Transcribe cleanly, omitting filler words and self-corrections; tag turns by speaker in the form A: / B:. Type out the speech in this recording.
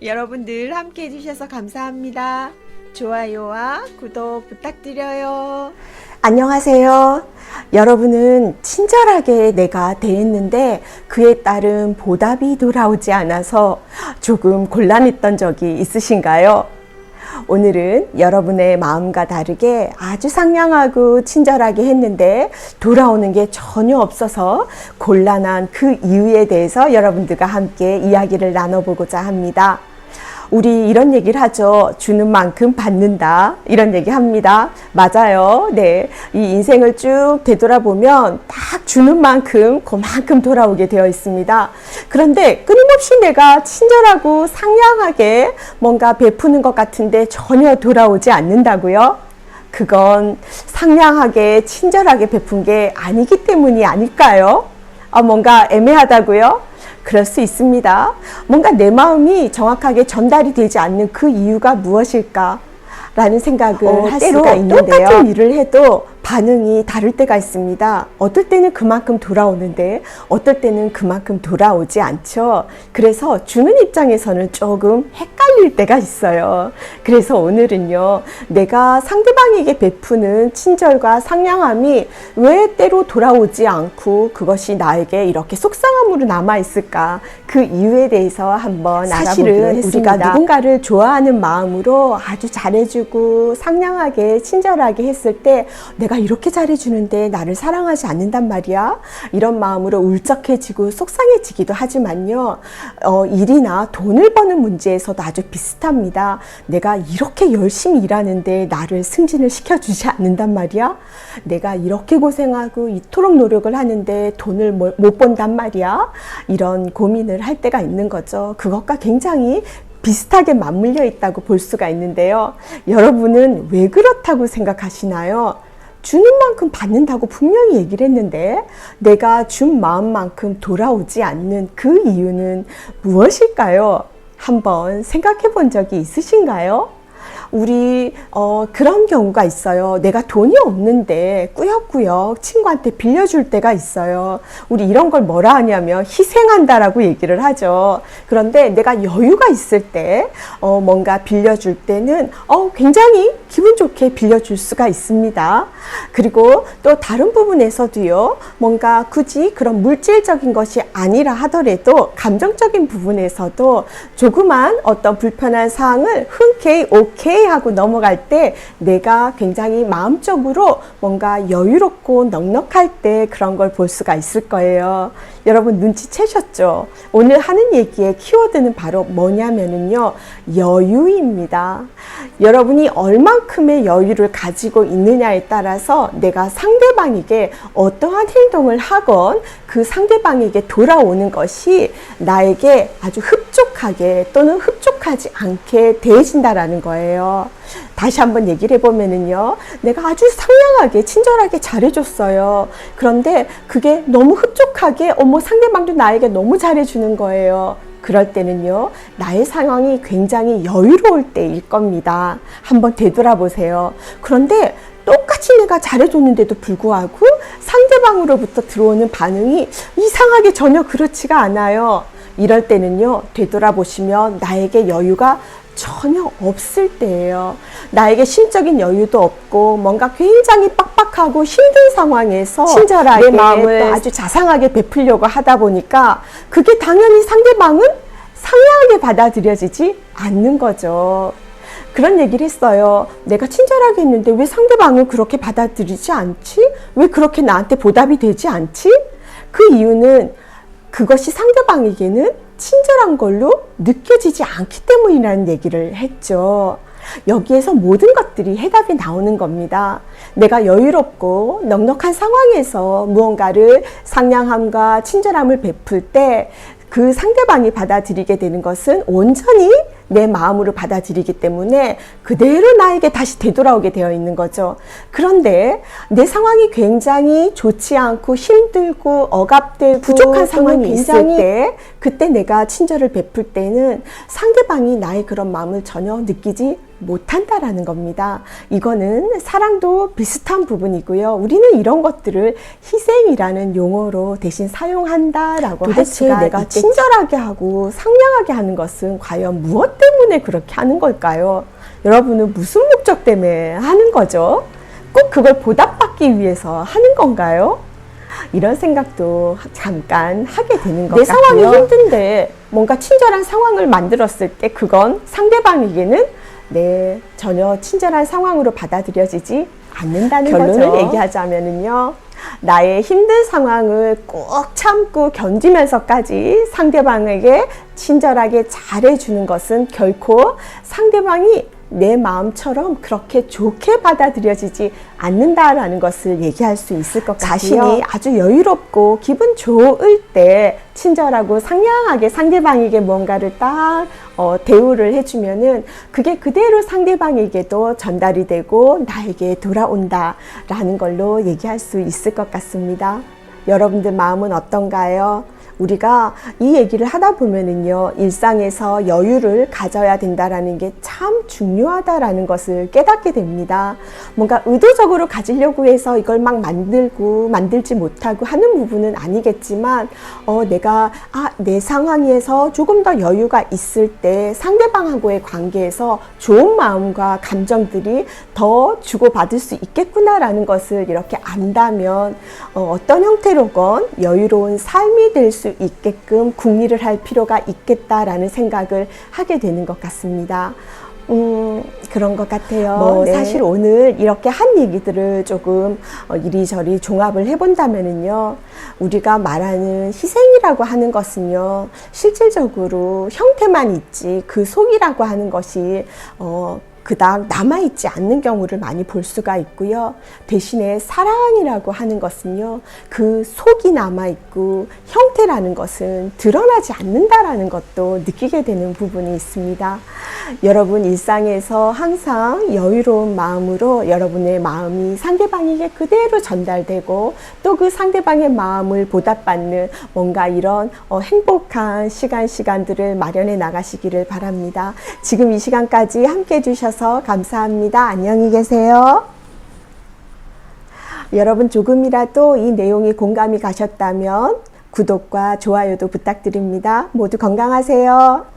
A: 여러분들 함께 해주셔서 감사합니다. 좋아요와 구독 부탁드려요.
B: 안녕하세요. 여러분은 친절하게 내가 대했는데 그에 따른 보답이 돌아오지 않아서 조금 곤란했던 적이 있으신가요? 오늘은 여러분의 마음과 다르게 아주 상냥하고 친절하게 했는데 돌아오는 게 전혀 없어서 곤란한 그 이유에 대해서 여러분들과 함께 이야기를 나눠보고자 합니다. 우리 이런 얘기를 하죠. 주는 만큼 받는다. 이런 얘기 합니다. 맞아요. 네. 이 인생을 쭉 되돌아보면 딱 주는 만큼 그만큼 돌아오게 되어 있습니다. 그런데 끊임없이 내가 친절하고 상냥하게 뭔가 베푸는 것 같은데 전혀 돌아오지 않는다고요? 그건 상냥하게 친절하게 베푼 게 아니기 때문이 아닐까요? 뭔가 애매하다고요? 그럴 수 있습니다. 뭔가 내 마음이 정확하게 전달이 되지 않는 그 이유가 무엇일까? 라는 생각을 할 수가 있는데요. 똑같은 일을 해도 반응이 다를 때가 있습니다. 어떨 때는 그만큼 돌아오는데 어떨 때는 그만큼 돌아오지 않죠. 그래서 주는 입장에서는 조금 헷갈릴 때가 있어요. 그래서 오늘은요, 내가 상대방에게 베푸는 친절과 상냥함이 왜 때로 돌아오지 않고 그것이 나에게 이렇게 속상함으로 남아있을까, 그 이유에 대해서 한번 알아보기로 했습니다. 우리가 누군가를 좋아하는 마음으로 아주 잘해주고 상냥하게 친절하게 했을 때 내가 이렇게 잘해주는데 나를 사랑하지 않는단 말이야? 이런 마음으로 울적해지고 속상해지기도 하지만요, 일이나 돈을 버는 문제에서도 아주 비슷합니다. 내가 이렇게 열심히 일하는데 나를 승진을 시켜주지 않는단 말이야? 내가 이렇게 고생하고 이토록 노력을 하는데 돈을 못 번단 말이야? 이런 고민을 할 때가 있는 거죠. 그것과 굉장히 비슷하게 맞물려 있다고 볼 수가 있는데요. 여러분은 왜 그렇다고 생각하시나요? 주는 만큼 받는다고 분명히 얘기를 했는데 내가 준 마음만큼 돌아오지 않는 그 이유는 무엇일까요? 한번 생각해 본 적이 있으신가요? 우리 그런 경우가 있어요. 내가 돈이 없는데 꾸역꾸역 친구한테 빌려줄 때가 있어요. 우리 이런 걸 뭐라 하냐면 희생한다라고 얘기를 하죠. 그런데 내가 여유가 있을 때 뭔가 빌려줄 때는 굉장히 기분 좋게 빌려줄 수가 있습니다. 그리고 또 다른 부분에서도요, 뭔가 굳이 그런 물질적인 것이 아니라 하더라도 감정적인 부분에서도 조그만 어떤 불편한 사항을 흔쾌히 오케이 하고 넘어갈 때 내가 굉장히 마음적으로 뭔가 여유롭고 넉넉할 때 그런 걸 볼 수가 있을 거예요. 여러분 눈치채셨죠? 오늘 하는 얘기의 키워드는 바로 뭐냐면요, 여유입니다. 여러분이 얼만큼의 여유를 가지고 있느냐에 따라서 내가 상대방에게 어떠한 행동을 하건 그 상대방에게 돌아오는 것이 나에게 아주 흡족하게 또는 흡족하지 않게 대해진다라는 거예요. 다시 한번 얘기를 해보면은요, 내가 아주 상냥하게 친절하게 잘해줬어요. 그런데 그게 너무 흡족하게 상대방도 나에게 너무 잘해주는 거예요. 그럴 때는요, 나의 상황이 굉장히 여유로울 때일 겁니다. 한번 되돌아보세요. 그런데 똑같이 내가 잘해줬는데도 불구하고 상대방으로부터 들어오는 반응이 이상하게 전혀 그렇지가 않아요. 이럴 때는요, 되돌아보시면 나에게 여유가 전혀 없을 때예요. 나에게 심적인 여유도 없고 뭔가 굉장히 빡빡하고 힘든 상황에서 친절하게 내 마음을 아주 자상하게 베풀려고 하다 보니까 그게 당연히 상대방은 상냥하게 받아들여지지 않는 거죠. 그런 얘기를 했어요. 내가 친절하게 했는데 왜 상대방은 그렇게 받아들이지 않지? 왜 그렇게 나한테 보답이 되지 않지? 그 이유는 그것이 상대방에게는 친절한 걸로 느껴지지 않기 때문이라는 얘기를 했죠. 여기에서 모든 것들이 해답이 나오는 겁니다. 내가 여유롭고 넉넉한 상황에서 무언가를 상냥함과 친절함을 베풀 때 그 상대방이 받아들이게 되는 것은 온전히 내 마음으로 받아들이기 때문에 그대로 나에게 다시 되돌아오게 되어 있는 거죠. 그런데 내 상황이 굉장히 좋지 않고 힘들고 억압되고 부족한 상황이 있을 때, 그때 내가 친절을 베풀 때는 상대방이 나의 그런 마음을 전혀 느끼지 못한다라는 겁니다. 이거는 사랑도 비슷한 부분이고요. 우리는 이런 것들을 희생이라는 용어로 대신 사용한다라고 할 수가 내가 있겠지. 친절하게 하고 상냥하게 하는 것은 과연 무엇 때문에 그렇게 하는 걸까요? 여러분은 무슨 목적 때문에 하는 거죠? 꼭 그걸 보답받기 위해서 하는 건가요? 이런 생각도 잠깐 하게 되는 것 같고요. 내 상황이 힘든데 뭔가 친절한 상황을 만들었을 때 그건 상대방에게는 전혀 친절한 상황으로 받아들여지지 않는다는 결론을 얘기하자면요. 나의 힘든 상황을 꼭 참고 견디면서까지 상대방에게 친절하게 잘해주는 것은 결코 상대방이 내 마음처럼 그렇게 좋게 받아들여지지 않는다라는 것을 얘기할 수 있을 것 같아요. 자신이 아주 여유롭고 기분 좋을 때 친절하고 상냥하게 상대방에게 뭔가를 딱 대우를 해주면은 그게 그대로 상대방에게도 전달이 되고 나에게 돌아온다라는 걸로 얘기할 수 있을 것 같습니다. 여러분들 마음은 어떤가요? 우리가 이 얘기를 하다 보면은요, 일상에서 여유를 가져야 된다라는 게 참 중요하다라는 것을 깨닫게 됩니다. 뭔가 의도적으로 가지려고 해서 이걸 막 만들지 못하고 하는 부분은 아니겠지만, 내가 내 상황에서 조금 더 여유가 있을 때 상대방하고의 관계에서 좋은 마음과 감정들이 더 주고받을 수 있겠구나라는 것을 이렇게 안다면, 어떤 형태로건 여유로운 삶이 될 수 있게끔 궁리를 할 필요가 있겠다라는 생각을 하게 되는 것 같습니다. 그런 것 같아요. 사실 오늘 이렇게 한 얘기들을 조금 이리저리 종합을 해본다면은요, 우리가 말하는 희생이라고 하는 것은요, 실질적으로 형태만 있지 그 속이라고 하는 것이 그닥 남아있지 않는 경우를 많이 볼 수가 있고요. 대신에 사랑이라고 하는 것은요, 그 속이 남아있고 형태라는 것은 드러나지 않는다라는 것도 느끼게 되는 부분이 있습니다. 여러분 일상에서 항상 여유로운 마음으로 여러분의 마음이 상대방에게 그대로 전달되고 또 그 상대방의 마음을 보답받는 뭔가 이런 행복한 시간들을 마련해 나가시기를 바랍니다. 지금 이 시간까지 함께 해주셔서 감사합니다. 안녕히 계세요. 여러분 조금이라도 이 내용이 공감이 가셨다면 구독과 좋아요도 부탁드립니다. 모두 건강하세요.